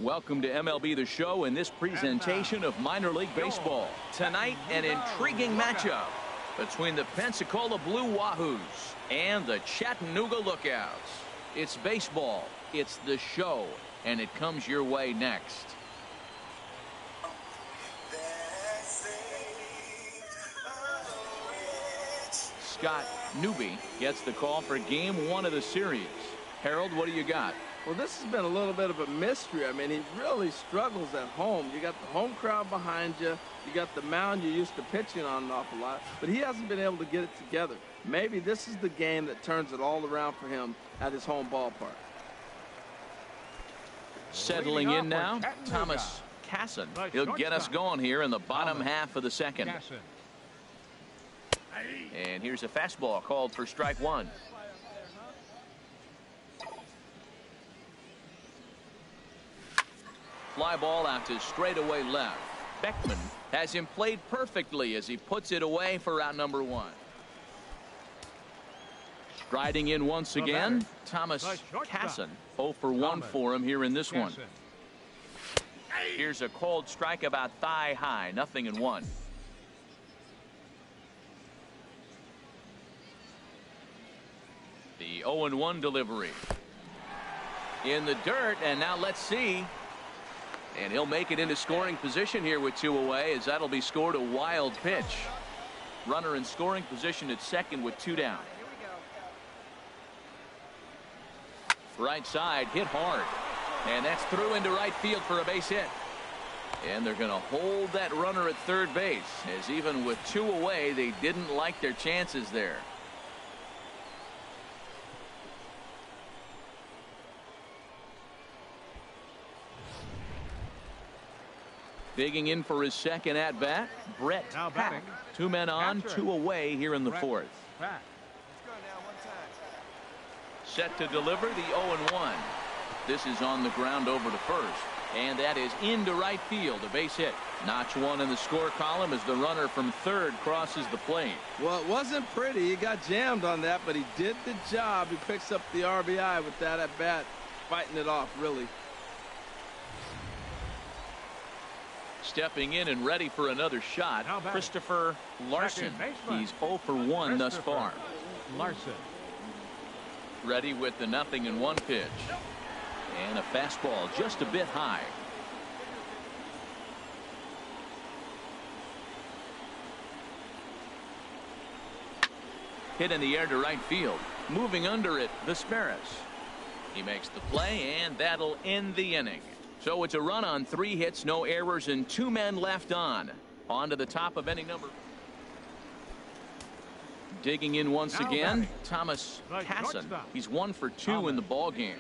Welcome to MLB The Show in this presentation of minor league baseball. Tonight, an intriguing matchup between the Pensacola Blue Wahoos and the Chattanooga Lookouts. It's baseball, it's the show, and it comes your way next. Scott Newby gets the call for game 1 of the series. Harold, what do you got? Well, this has been a little bit of a mystery. I mean, he really struggles at home. You got the home crowd behind you. You got the mound you're used to pitching on an awful lot. But he hasn't been able to get it together. Maybe this is the game that turns it all around for him at his home ballpark. Settling in now, Thomas Casson. He'll get us going here in the bottom half of the second. And here's a fastball called for strike 1. Fly ball out to straightaway left. Beckman has him played perfectly as he puts it away for out number 1. Striding in once again, Thomas Casson. 0 for 1 for him here in this one. Here's a cold strike about thigh high, 0-1. The 0-1 delivery. In the dirt, and now let's see. And he'll make it into scoring position here with 2 away, as that'll be scored a wild pitch. Runner in scoring position at second with 2 down. Right side hit hard, and that's through into right field for a base hit. And they're going to hold that runner at third base, as even with 2 away, they didn't like their chances there. Digging in for his second at bat, Brett Pack. 2 men on, 2 away here in the 4th. Set to deliver the 0-1. This is on the ground over to first, and that is into right field, a base hit. Notch 1 in the score column as the runner from third crosses the plate. Well, it wasn't pretty. He got jammed on that, but he did the job. He picks up the RBI with that at bat, fighting it off, really. Stepping in and ready for another shot, Christopher Larson. He's 0 for 1 thus far. Larson. Ready with the 0-1 pitch. And a fastball just a bit high. Hit in the air to right field. Moving under it, Vesperis. He makes the play, and that'll end the inning. So it's a run on 3 hits, no errors, and 2 men left on. On to the top of inning number. Digging in once again, Thomas Casson. He's 1 for 2 in the ball game.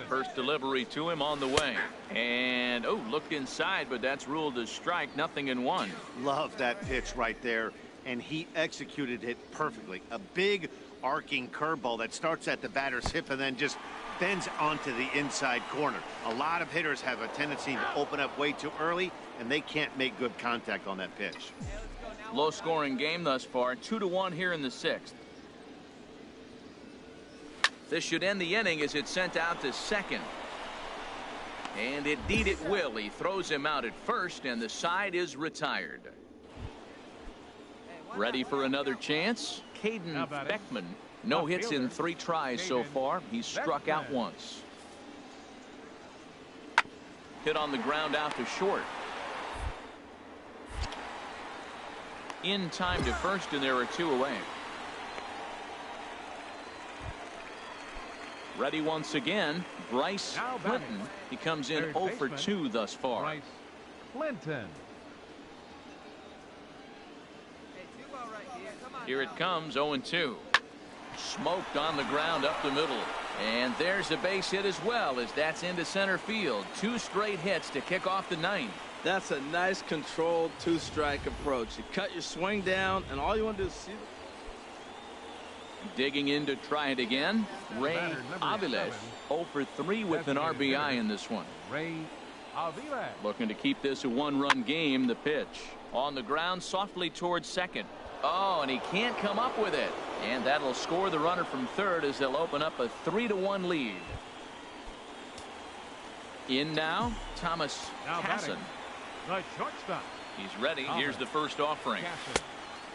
First delivery to him on the way. And, looked inside, but that's ruled as strike, 0-1. Love that pitch right there, and he executed it perfectly. A big arcing curveball that starts at the batter's hip and then just bends onto the inside corner. A lot of hitters have a tendency to open up way too early, and they can't make good contact on that pitch. Low scoring game thus far, 2-1 here in the 6th. This should end the inning as it's sent out to second. And indeed it will. He throws him out at first, and the side is retired. Ready for another chance? Caden Beckman. No hits in 3 tries so far. He's struck out once. Hit on the ground out to short. In time to first, and there are 2 away. Ready once again, Bryce Clinton. He comes in 0 for 2 thus far. Bryce Clinton. Here it comes, 0-2. Smoked on the ground up the middle. And there's a base hit as well, as that's into center field. 2 straight hits to kick off the 9th. That's a nice controlled 2-strike approach. You cut your swing down, and all you want to do is see. Digging in to try it again, Ray Aviles. 0 for 3 with an RBI in this one. Ray Aviles. Looking to keep this a 1-run game. The pitch on the ground softly towards second. Oh, and he can't come up with it. And that'll score the runner from third as they'll open up a 3-1 lead. In now, Thomas Now Casson. batting, the shortstop. He's ready. Here's the first offering. Casson.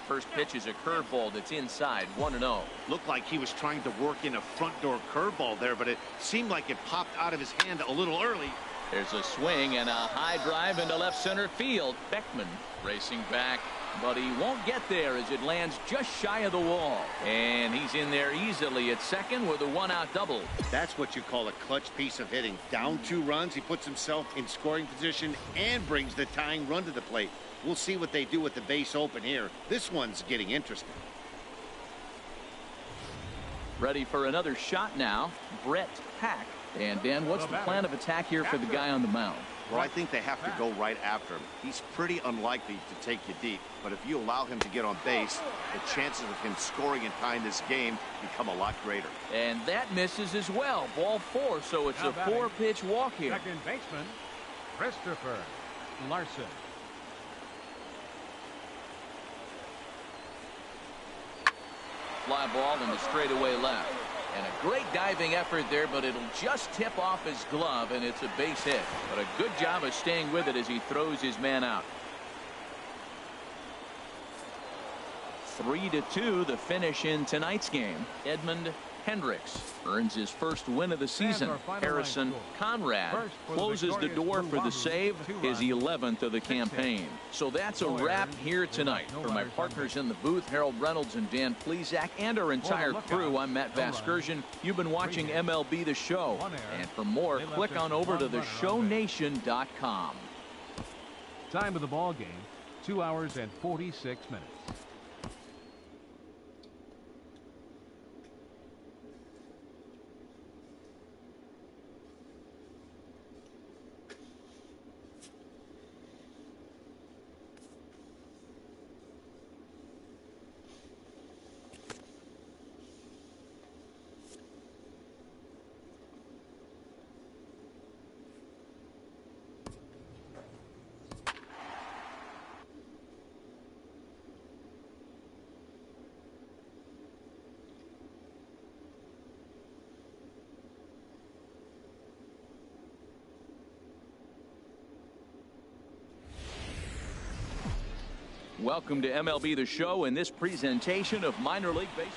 First pitch is a curveball that's inside, 1-0. Looked like he was trying to work in a front door curveball there, but it seemed like it popped out of his hand a little early. There's a swing and a high drive into left center field. Beckman racing back, but he won't get there as it lands just shy of the wall. And he's in there easily at second with a one-out double. That's what you call a clutch piece of hitting. Down 2 runs, he puts himself in scoring position and brings the tying run to the plate. We'll see what they do with the base open here. This one's getting interesting. Ready for another shot now, Brett Hack. And Dan, what's the plan of attack here for the guy on the mound? Well, I think they have to go right after him. He's pretty unlikely to take you deep, but if you allow him to get on base, the chances of him scoring and tying this game become a lot greater. And that misses as well. Ball 4, so it's Now a batting, 4-pitch walk here. Second baseman, Christopher Larson. Fly ball in the straightaway left. And a great diving effort there, but it'll just tip off his glove, and it's a base hit. But a good job of staying with it as he throws his man out. 3-2 the finish in tonight's game. Edmund Hendricks earns his first win of the season. Harrison Conrad closes the door for the save, his 11th of the campaign. So that's a wrap here tonight. For my partners in the booth, Harold Reynolds and Dan Plesac, and our entire crew, I'm Matt Vasgersian. You've been watching MLB The Show. And for more, click on over to theshownation.com. Time of the ball game, 2 hours and 46 minutes. Welcome to MLB The Show in this presentation of minor league baseball.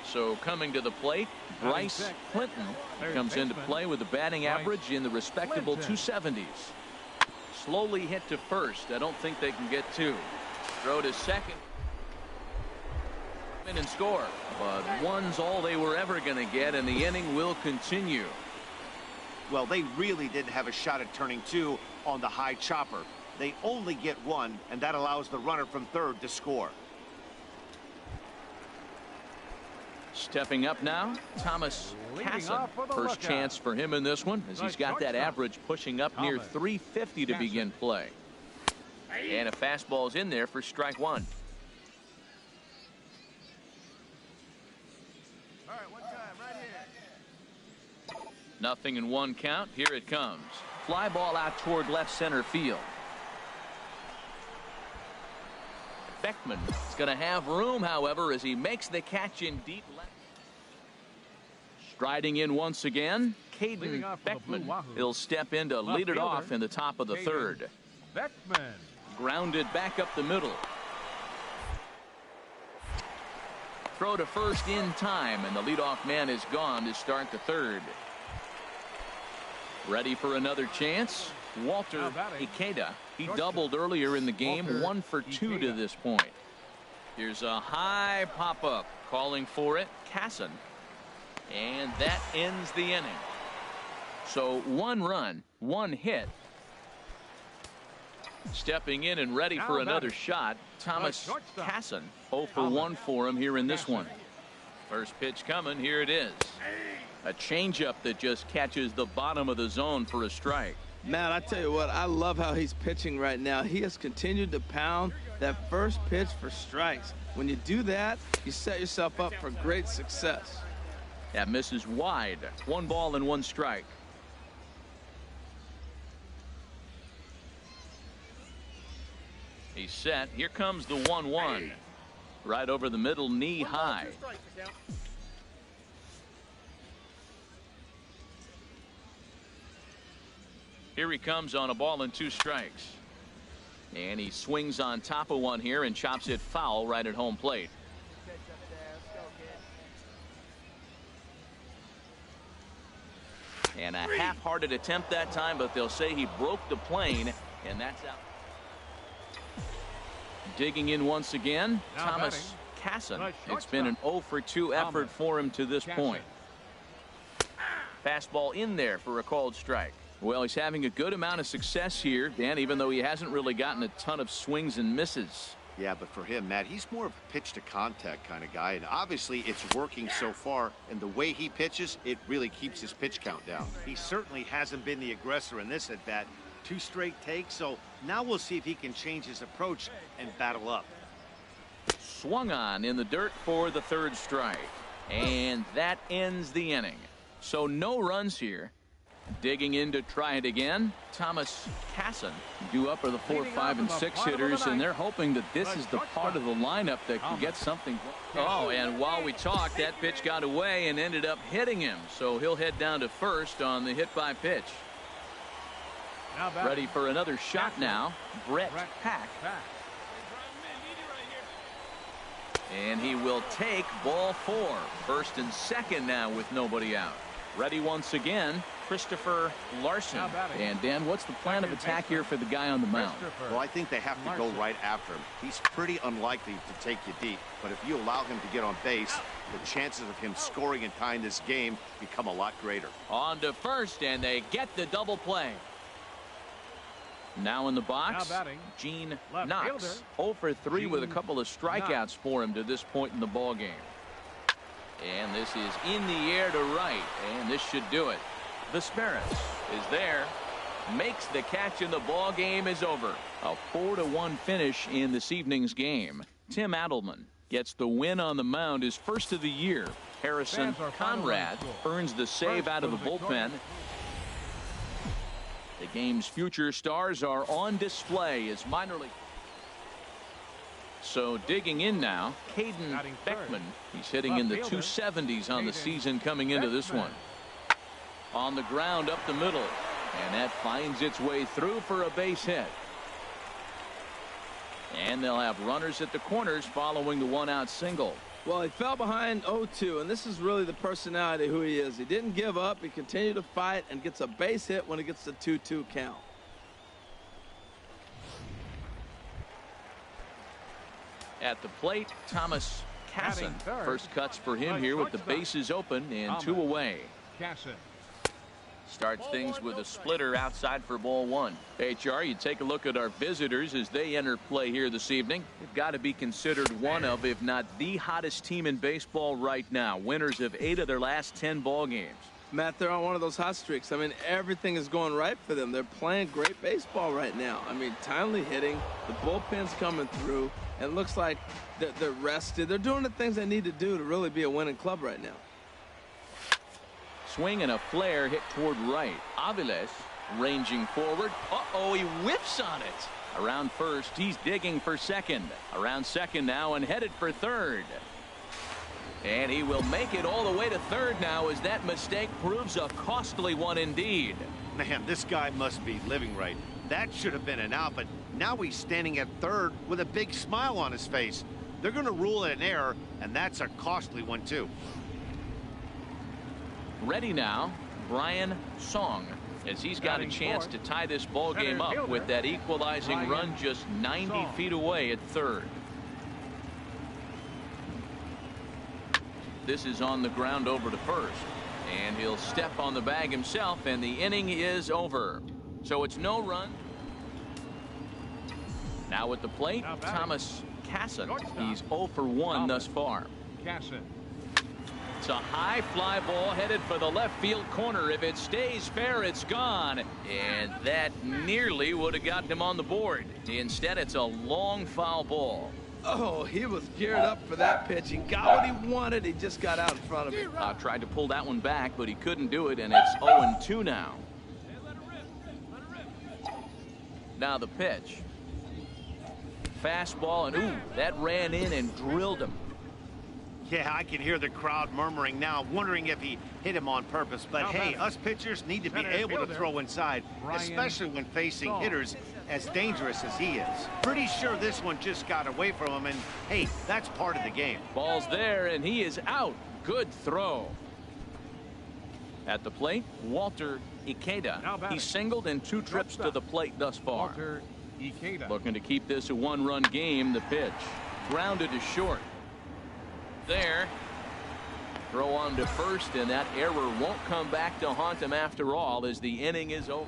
So coming to the plate, Bryce Clinton comes into play with a batting average in the respectable 270s. Slowly hit to first. I don't think they can get 2. Throw to second. And score. But one's all they were ever going to get, and the inning will continue. Well, they really didn't have a shot at turning 2 on the high chopper. They only get 1, and that allows the runner from third to score. Stepping up now, Thomas Casson. First chance for him in this one, as he's got that average pushing up near 350 to begin play. And a fastball's in there for strike 1. All right, what time? Right here. Nothing in 1 count. Here it comes. Fly ball out toward left center field. Beckman is going to have room, however, as he makes the catch in deep left. Striding in once again, Caden Beckman. He'll step in to lead it off in the top of the third. Beckman. Grounded back up the middle. Throw to first in time, and the leadoff man is gone to start the third. Ready for another chance? Walter Ikeda. He doubled earlier in the game, 1 for 2 to this point. Here's a high pop-up, calling for it, Casson. And that ends the inning. So 1 run, 1 hit. Stepping in and ready for another shot, Thomas Casson. 0 for 1 for him here in this one. First pitch coming, here it is. A changeup that just catches the bottom of the zone for a strike. Matt, I tell you what, I love how he's pitching right now. He has continued to pound that first pitch for strikes. When you do that, you set yourself up for great success. That misses wide. 1 ball and 1 strike. He's set. Here comes the 1-1. Right over the middle, knee high. Here he comes on a ball and 2 strikes. And he swings on top of one here and chops it foul right at home plate. And a half-hearted attempt that time, but they'll say he broke the plane, and that's out. Digging in once again, Now Thomas Casson. Right, It's been an 0 for 2 effort for him to this Casson. point. Fastball in there for a called strike. Well, he's having a good amount of success here, Dan, even though he hasn't really gotten a ton of swings and misses. Yeah, but for him, Matt, he's more of a pitch to contact kind of guy, and obviously it's working so far, and the way he pitches, it really keeps his pitch count down. He certainly hasn't been the aggressor in this at bat. 2 straight takes, so now we'll see if he can change his approach and battle up. Swung on in the dirt for the 3rd strike, and that ends the inning. So no runs here. Digging in to try it again, Thomas Casson. Due up are the 4, 5, and 6 hitters, and they're hoping that this is the part of the lineup that can get something. Oh, and while we talked, that pitch got away and ended up hitting him. So he'll head down to first on the hit by pitch. Ready for another shot now, Brett Pack. And he will take ball 4. First and second now with nobody out. Ready once again, Christopher Larson. And Dan, what's the plan of attack here for the guy on the mound? Well, I think they have to go right after him. He's pretty unlikely to take you deep, but if you allow him to get on base, the chances of him scoring and tying this game become a lot greater. On to first, and they get the double play. Now in the box, Gene Knox. 0 for 3 with a couple of strikeouts for him to this point in the ball game. And this is in the air to right, and this should do it. Vesperis is there, makes the catch, and the ball game is over. A 4-1 finish in this evening's game. Tim Adelman gets the win on the mound, his first of the year. Harrison Conrad earns the save out of the bullpen. The game's future stars are on display as minor league. So digging in now, Caden Beckman. He's hitting in the 270s on the season coming into this one. On the ground up the middle, and that finds its way through for a base hit. And they'll have runners at the corners following the 1-out single. Well, he fell behind 0-2, and this is really the personality who he is. He didn't give up. He continued to fight and gets a base hit when it gets the 2-2 count. At the plate, Thomas Casson. First cuts for him here with the bases open and 2 away. Starts things with a splitter outside for ball 1. HR, you take a look at our visitors as they enter play here this evening. They've got to be considered one of, if not the hottest team in baseball right now. Winners of 8 of their last 10 ball games. Matt, they're on one of those hot streaks. I mean, everything is going right for them. They're playing great baseball right now. I mean, timely hitting, the bullpen's coming through, and it looks like they're rested. They're doing the things they need to do to really be a winning club right now. Swing and a flare hit toward right. Aviles ranging forward. Uh-oh, he whiffs on it. Around first, he's digging for second. Around second now and headed for third. And he will make it all the way to third now as that mistake proves a costly one indeed. Man, this guy must be living right. That should have been an out, but now he's standing at third with a big smile on his face. They're going to rule it an error, and that's a costly one, too. Ready now, Brian Song, as he's got a chance to tie this ball game up with that equalizing run just 90 feet away at third. This is on the ground over to first, and he'll step on the bag himself, and the inning is over. So it's no run. Now at the plate, Thomas Casson. He's 0 for 1 thus far. It's a high fly ball headed for the left field corner. If it stays fair, it's gone. And that nearly would have gotten him on the board. Instead, it's a long foul ball. Oh, he was geared up for that pitch. He got what he wanted. He just got out in front of it. Tried to pull that one back, but he couldn't do it, and it's 0-2 now. Now the pitch. Fastball, and ooh, that ran in and drilled him. Yeah, I can hear the crowd murmuring now, wondering if he hit him on purpose. But hey, us pitchers need to be able to throw inside, especially when facing hitters as dangerous as he is. Pretty sure this one just got away from him, and hey, that's part of the game. Ball's there, and he is out. Good throw. At the plate, Walter Ikeda. He's singled in 2 trips to the plate thus far. Walter Ikeda. Looking to keep this a 1-run game. The pitch. Grounded to short. There. Throw on to first, and that error won't come back to haunt him after all as the inning is over.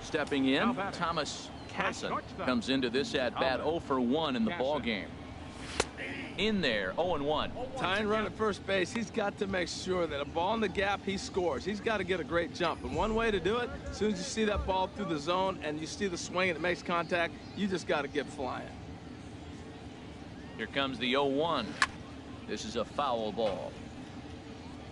Stepping in, Thomas Casson comes into this at-bat 0 for 1 in the ball game. In there, 0-1. Tying run at first base, he's got to make sure that a ball in the gap, he scores. He's got to get a great jump. And one way to do it, as soon as you see that ball through the zone and you see the swing and it makes contact, you just got to get flying. Here comes the 0-1. This is a foul ball.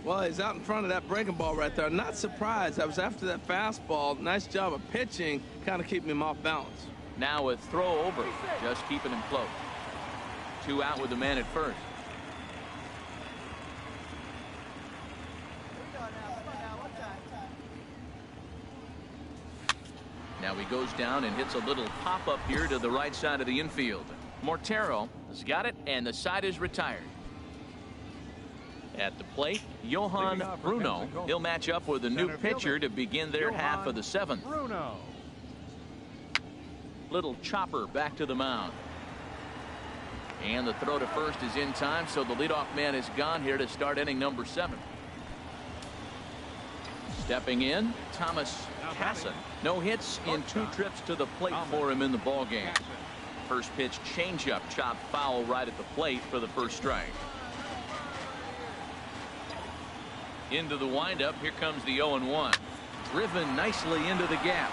Well, he's out in front of that breaking ball right there. Not surprised. I was after that fastball. Nice job of pitching, kind of keeping him off balance. Now a throw over, just keeping him close. 2 out with the man at first. Now he goes down and hits a little pop-up here to the right side of the infield. Mortero has got it, and the side is retired. At the plate, Johan Bruno. He'll match up with a new pitcher to begin their half of the 7th. Bruno. Little chopper back to the mound. And the throw to first is in time, so the leadoff man is gone here to start inning number 7. Stepping in, Thomas Casson. No hits in 2 trips to the plate for him in the ball game. First pitch changeup chopped foul right at the plate for the first strike. Into the windup, here comes the 0-1. Driven nicely into the gap.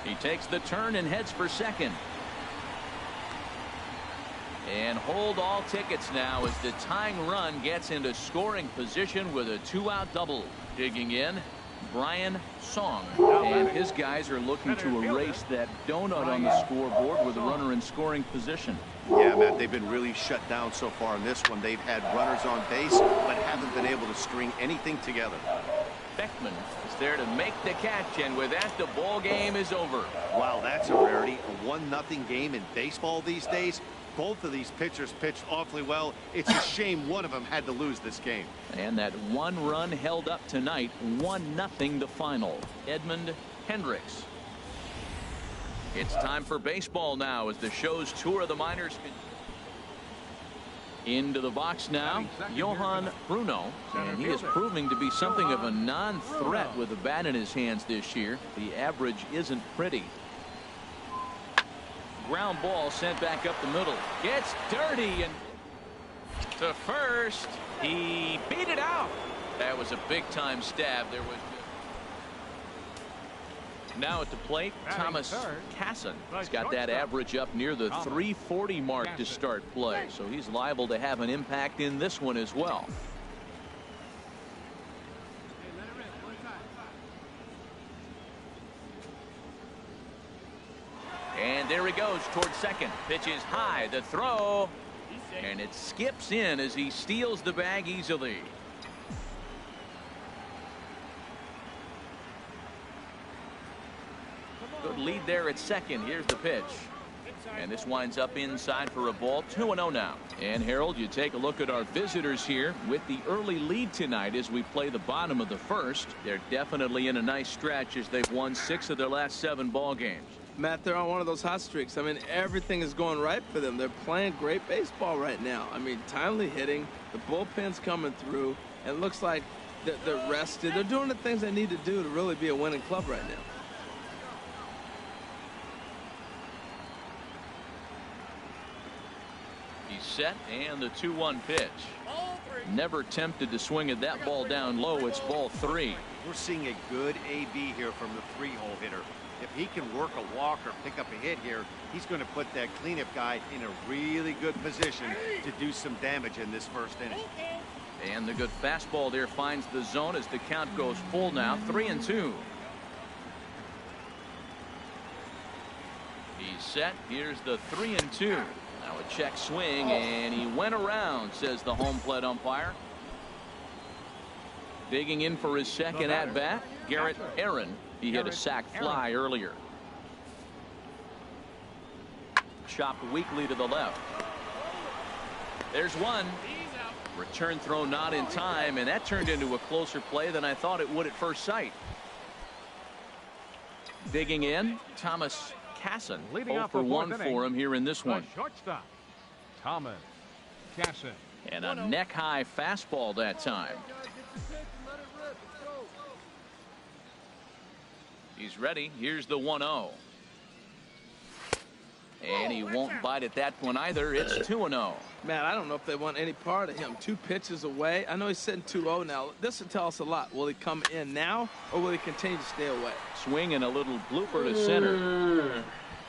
He takes the turn and heads for second. And hold all tickets now as the tying run gets into scoring position with a 2-out double. Digging in, Brian Song. And his guys are looking to erase that donut on the scoreboard with a runner in scoring position. Yeah, Matt, they've been really shut down so far in this one. They've had runners on base, but haven't been able to string anything together. Beckman is there to make the catch, and with that, the ball game is over. Wow, that's a rarity. A 1-0 game in baseball these days. Both of these pitchers pitched awfully well. It's a shame one of them had to lose this game. And that 1 run held up tonight. 1-0 the final. Edmund Hendricks. It's time for baseball now as the show's tour of the minors. Into the box now, Johan Bruno, and he is proving to be something of a non-threat with the bat in his hands this year. The average isn't pretty. Ground ball sent back up the middle. Gets dirty and to first. He beat it out. That was a big-time stab. There was. Now at the plate, Thomas Casson. He's got that average up near the 340 mark to start play, so he's liable to have an impact in this one as well. And there he goes towards second. Pitch is high. The throw. And it skips in as he steals the bag easily. Good lead there at second. Here's the pitch. And this winds up inside for a ball. 2-0 now. And Harold, you take a look at our visitors here with the early lead tonight as we play the bottom of the first. They're definitely in a nice stretch as they've won 6 of their last 7 ball games. Matt, they're on one of those hot streaks. I mean, everything is going right for them. They're playing great baseball right now. I mean, timely hitting, the bullpen's coming through, and it looks like they're rested. They're doing the things they need to do to really be a winning club right now. He's set, and the 2-1 pitch. Never tempted to swing at that ball down low. It's ball 3. We're seeing a good AB here from the 3-hole hitter. If he can work a walk or pick up a hit here, he's going to put that cleanup guy in a really good position to do some damage in this first inning. And the good fastball there finds the zone as the count goes full now. 3-2. He's set. Here's the 3-2. Now a check swing, and he went around, says the home plate umpire. Digging in for his second at bat, Garrett Aaron. He hit a sac fly earlier. Chopped weakly to the left. There's one. Return throw not in time, and that turned into a closer play than I thought it would at first sight. Digging in, Thomas Casson. Leading 0 off for the 1 fourth for him here in this one. Shortstop, Thomas Casson. And a neck-high fastball that time. He's ready. Here's the 1-0. And he won't bite at that one either. It's 2-0. Man, I don't know if they want any part of him. 2 pitches away. I know he's sitting 2-0 now. This will tell us a lot. Will he come in now, or will he continue to stay away? Swing and a little blooper to center.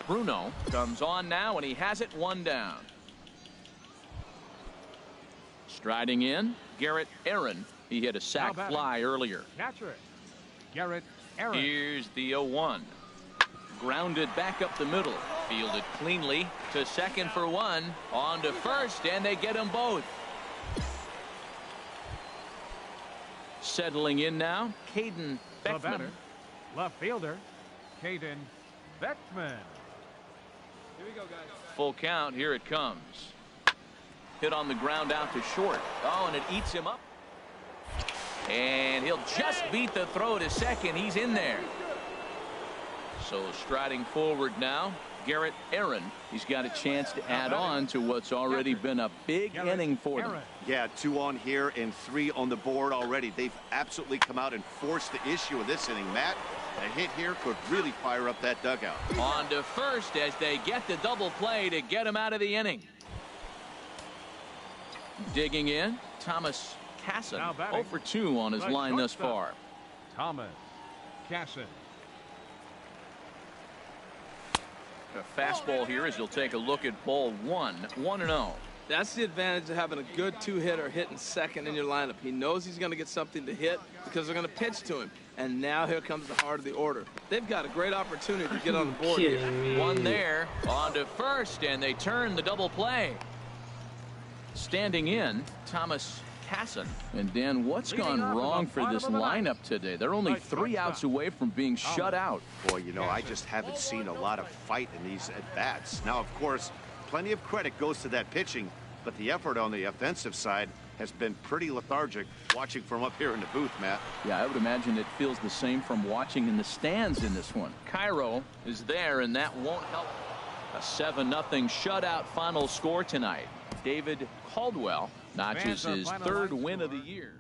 Bruno comes on now, and he has it 1 down. Striding in, Garrett Aaron. He hit a sac fly earlier. Catcher, Garrett Aaron. Here's the 0-1. Grounded back up the middle. Fielded cleanly to second for 1. On to first, and they get them both. Settling in now, Caden The Beckman. batter, left fielder, Caden Beckman. Here we go, guys. Full count. Here it comes. Hit on the ground out to short. Oh, and it eats him up. And he'll just beat the throw to second. He's in there. So striding forward now, Garrett Aaron. He's got a chance to add on to what's already been a big inning for them. Yeah, 2 on here and 3 on the board already. They've absolutely come out and forced the issue in this inning, Matt. A hit here could really fire up that dugout. On to first as they get the double play to get him out of the inning. Digging in, Thomas Casson. 0 for 2 on his line thus far. Thomas Casson. A fastball here as you'll take a look at ball 1. 1-0. That's the advantage of having a good 2-hitter hitting second in your lineup. He knows he's going to get something to hit because they're going to pitch to him. And now here comes the heart of the order. They've got a great opportunity to get on the board here. One there. On to first, and they turn the double play. Standing in, Thomas Casson. And Dan, what's gone wrong for this lineup today? They're only 3 outs away from being shut out. Boy, you know, I just haven't seen a lot of fight in these at-bats. Now, of course, plenty of credit goes to that pitching, but the effort on the offensive side has been pretty lethargic watching from up here in the booth, Matt. Yeah, I would imagine it feels the same from watching in the stands in this one. Cairo is there, and that won't help. A 7-0 shutout final score tonight. David Caldwell notches his 3rd win of the year.